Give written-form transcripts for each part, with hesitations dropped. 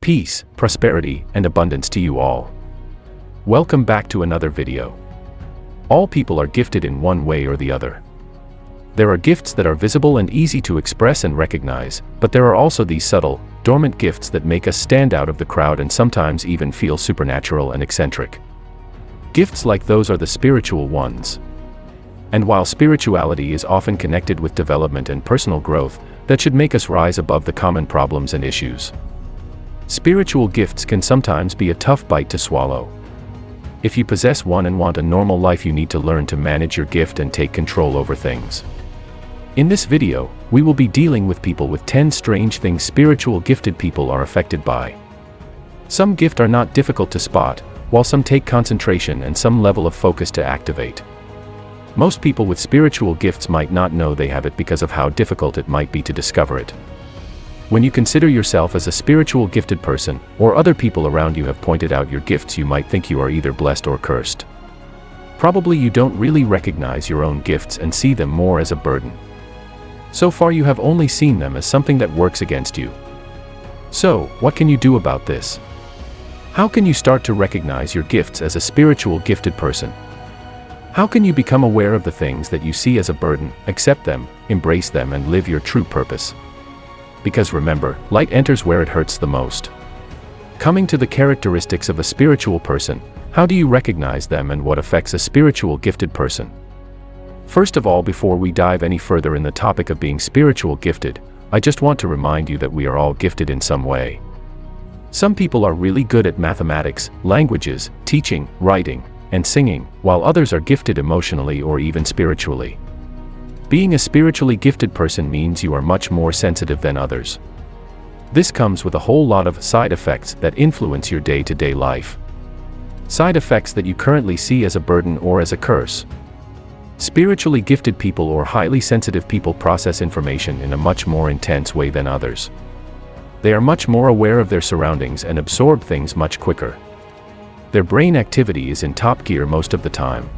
Peace, prosperity, and abundance to you all. Welcome back to another video. All people are gifted in one way or the other. There are gifts that are visible and easy to express and recognize, but there are also these subtle, dormant gifts that make us stand out of the crowd and sometimes even feel supernatural and eccentric. Gifts like those are the spiritual ones. And while spirituality is often connected with development and personal growth, that should make us rise above the common problems and issues. Spiritual gifts can sometimes be a tough bite to swallow. If you possess one and want a normal life, you need to learn to manage your gift and take control over things. In this video, we will be dealing with people with 10 strange things spiritual gifted people are affected by. Some gifts are not difficult to spot, while some take concentration and some level of focus to activate. Most people with spiritual gifts might not know they have it because of how difficult it might be to discover it. When you consider yourself as a spiritual gifted person, or other people around you have pointed out your gifts, you might think you are either blessed or cursed. Probably you don't really recognize your own gifts and see them more as a burden. So far you have only seen them as something that works against you. So, what can you do about this? How can you start to recognize your gifts as a spiritual gifted person? How can you become aware of the things that you see as a burden, accept them, embrace them, and live your true purpose? Because remember, light enters where it hurts the most. Coming to the characteristics of a spiritual person, how do you recognize them and what affects a spiritual gifted person? First of all, before we dive any further in the topic of being spiritual gifted, I just want to remind you that we are all gifted in some way. Some people are really good at mathematics, languages, teaching, writing, and singing, while others are gifted emotionally or even spiritually. Being a spiritually gifted person means you are much more sensitive than others. This comes with a whole lot of side effects that influence your day-to-day life. Side effects that you currently see as a burden or as a curse. Spiritually gifted people or highly sensitive people process information in a much more intense way than others. They are much more aware of their surroundings and absorb things much quicker. Their brain activity is in top gear most of the time.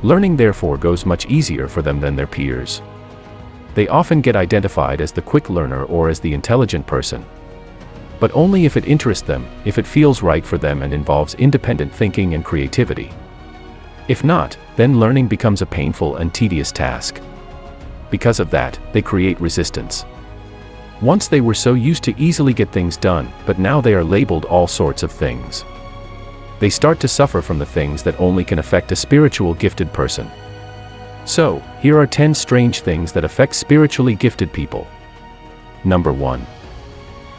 Learning therefore goes much easier for them than their peers. They often get identified as the quick learner or as the intelligent person. But only if it interests them, if it feels right for them and involves independent thinking and creativity. If not, then learning becomes a painful and tedious task. Because of that, they create resistance. Once they were so used to easily get things done, but now they are labeled all sorts of things. They start to suffer from the things that only can affect a spiritual gifted person. So, here are 10 strange things that affect spiritually gifted people. Number 1.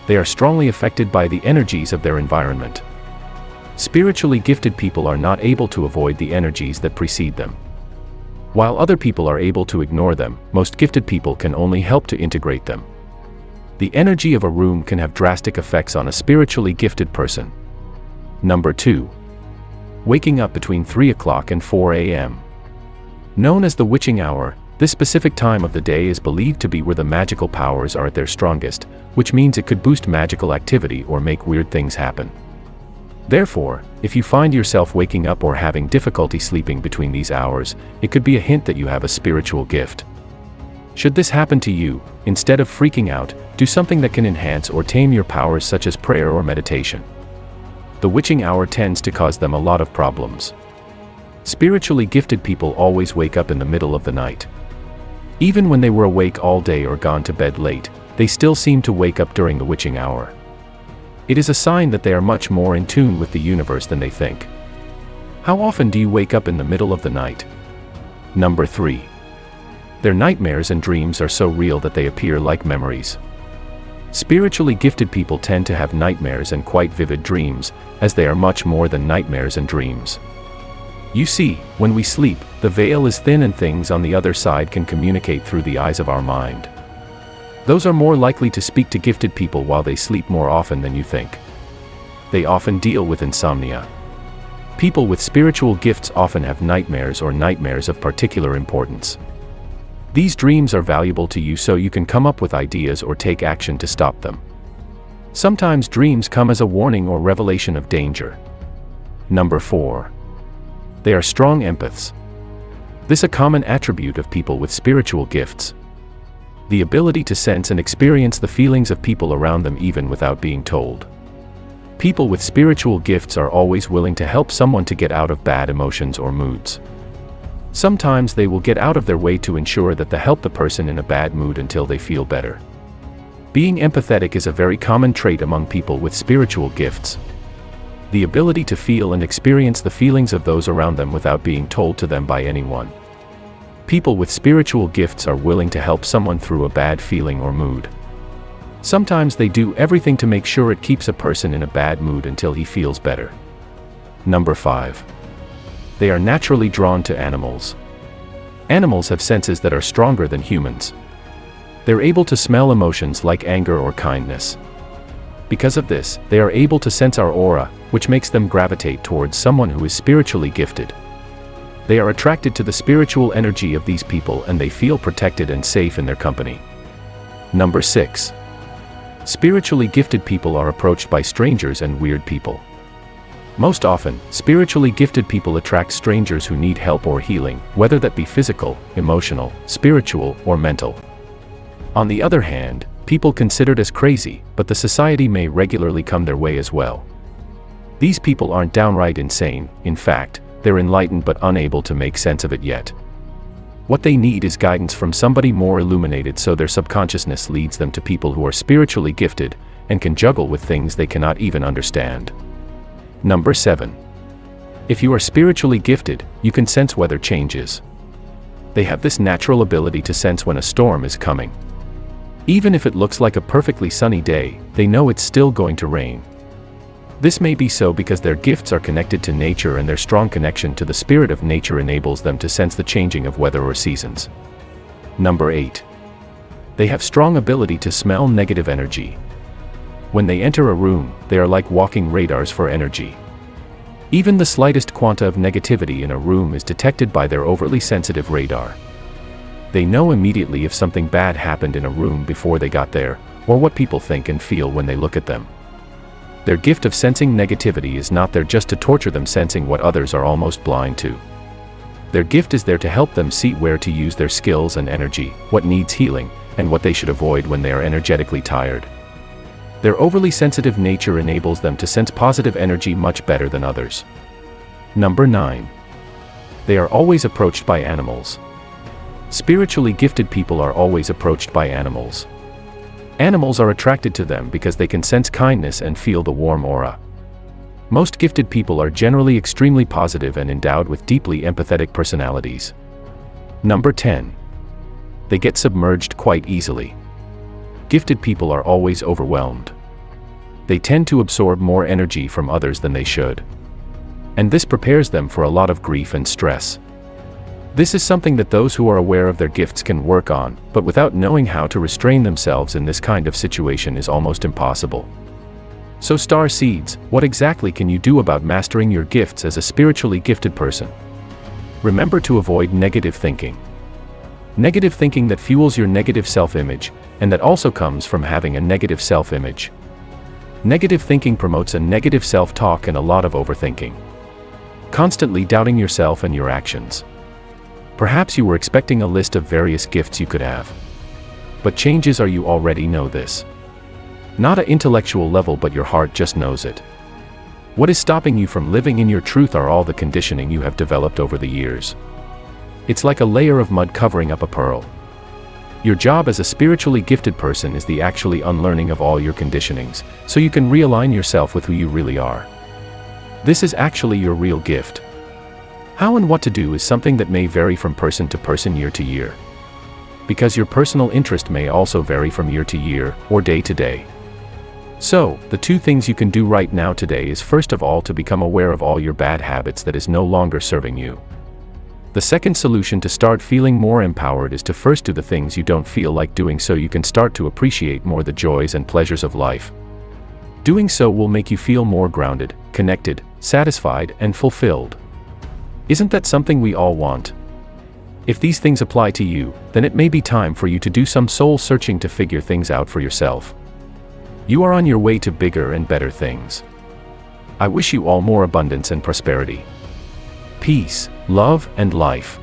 They are strongly affected by the energies of their environment. Spiritually gifted people are not able to avoid the energies that precede them. While other people are able to ignore them, most gifted people can only help to integrate them. The energy of a room can have drastic effects on a spiritually gifted person. Number 2. Waking up between 3 o'clock and 4 a.m. Known as the witching hour, this specific time of the day is believed to be where the magical powers are at their strongest, which means it could boost magical activity or make weird things happen. Therefore, if you find yourself waking up or having difficulty sleeping between these hours, it could be a hint that you have a spiritual gift. Should this happen to you, instead of freaking out, do something that can enhance or tame your powers, such as prayer or meditation. The witching hour tends to cause them a lot of problems. Spiritually gifted people always wake up in the middle of the night. Even when they were awake all day or gone to bed late, they still seem to wake up during the witching hour. It is a sign that they are much more in tune with the universe than they think. How often do you wake up in the middle of the night? Number 3. Their nightmares and dreams are so real that they appear like memories. Spiritually gifted people tend to have nightmares and quite vivid dreams, as they are much more than nightmares and dreams. You see, when we sleep, the veil is thin and things on the other side can communicate through the eyes of our mind. Those are more likely to speak to gifted people while they sleep more often than you think. They often deal with insomnia. People with spiritual gifts often have nightmares or nightmares of particular importance. These dreams are valuable to you so you can come up with ideas or take action to stop them. Sometimes dreams come as a warning or revelation of danger. Number 4. They are strong empaths. This is a common attribute of people with spiritual gifts. The ability to sense and experience the feelings of people around them even without being told. People with spiritual gifts are always willing to help someone to get out of bad emotions or moods. Sometimes they will get out of their way to ensure that they help the person in a bad mood until they feel better. Being empathetic is a very common trait among people with spiritual gifts. The ability to feel and experience the feelings of those around them without being told to them by anyone. People with spiritual gifts are willing to help someone through a bad feeling or mood. Sometimes they do everything to make sure it keeps a person in a bad mood until he feels better. Number 5. They are naturally drawn to animals. Animals have senses that are stronger than humans. They're able to smell emotions like anger or kindness. Because of this, they are able to sense our aura, which makes them gravitate towards someone who is spiritually gifted. They are attracted to the spiritual energy of these people and they feel protected and safe in their company. Number 6. Spiritually gifted people are approached by strangers and weird people. Most often, spiritually gifted people attract strangers who need help or healing, whether that be physical, emotional, spiritual, or mental. On the other hand, people considered as crazy, but the society may regularly come their way as well. These people aren't downright insane, in fact, they're enlightened but unable to make sense of it yet. What they need is guidance from somebody more illuminated, so their subconsciousness leads them to people who are spiritually gifted and can juggle with things they cannot even understand. Number 7. If you are spiritually gifted, you can sense weather changes. They have this natural ability to sense when a storm is coming. Even if it looks like a perfectly sunny day, they know it's still going to rain. This may be so because their gifts are connected to nature and their strong connection to the spirit of nature enables them to sense the changing of weather or seasons. Number 8. They have strong ability to smell negative energy. When they enter a room, they are like walking radars for energy. Even the slightest quanta of negativity in a room is detected by their overly sensitive radar. They know immediately if something bad happened in a room before they got there, or what people think and feel when they look at them. Their gift of sensing negativity is not there just to torture them, sensing what others are almost blind to. Their gift is there to help them see where to use their skills and energy, what needs healing, and what they should avoid when they are energetically tired. Their overly sensitive nature enables them to sense positive energy much better than others. Number 9. They are always approached by animals. Spiritually gifted people are always approached by animals. Animals are attracted to them because they can sense kindness and feel the warm aura. Most gifted people are generally extremely positive and endowed with deeply empathetic personalities. Number 10. They get submerged quite easily. Gifted people are always overwhelmed. They tend to absorb more energy from others than they should. And this prepares them for a lot of grief and stress. This is something that those who are aware of their gifts can work on, but without knowing how to restrain themselves in this kind of situation is almost impossible. So star seeds, what exactly can you do about mastering your gifts as a spiritually gifted person? Remember to avoid negative thinking. Negative thinking that fuels your negative self-image, and that also comes from having a negative self-image. Negative thinking promotes a negative self-talk and a lot of overthinking. Constantly doubting yourself and your actions. Perhaps you were expecting a list of various gifts you could have. But changes are you already know this. Not at intellectual level, but your heart just knows it. What is stopping you from living in your truth are all the conditioning you have developed over the years. It's like a layer of mud covering up a pearl. Your job as a spiritually gifted person is the actually unlearning of all your conditionings, so you can realign yourself with who you really are. This is actually your real gift. How and what to do is something that may vary from person to person, year to year. Because your personal interest may also vary from year to year, or day to day. So, the 2 things you can do right now today is first of all to become aware of all your bad habits that is no longer serving you. The second solution to start feeling more empowered is to first do the things you don't feel like doing so you can start to appreciate more the joys and pleasures of life. Doing so will make you feel more grounded, connected, satisfied, and fulfilled. Isn't that something we all want? If these things apply to you, then it may be time for you to do some soul searching to figure things out for yourself. You are on your way to bigger and better things. I wish you all more abundance and prosperity. Peace, love, and life.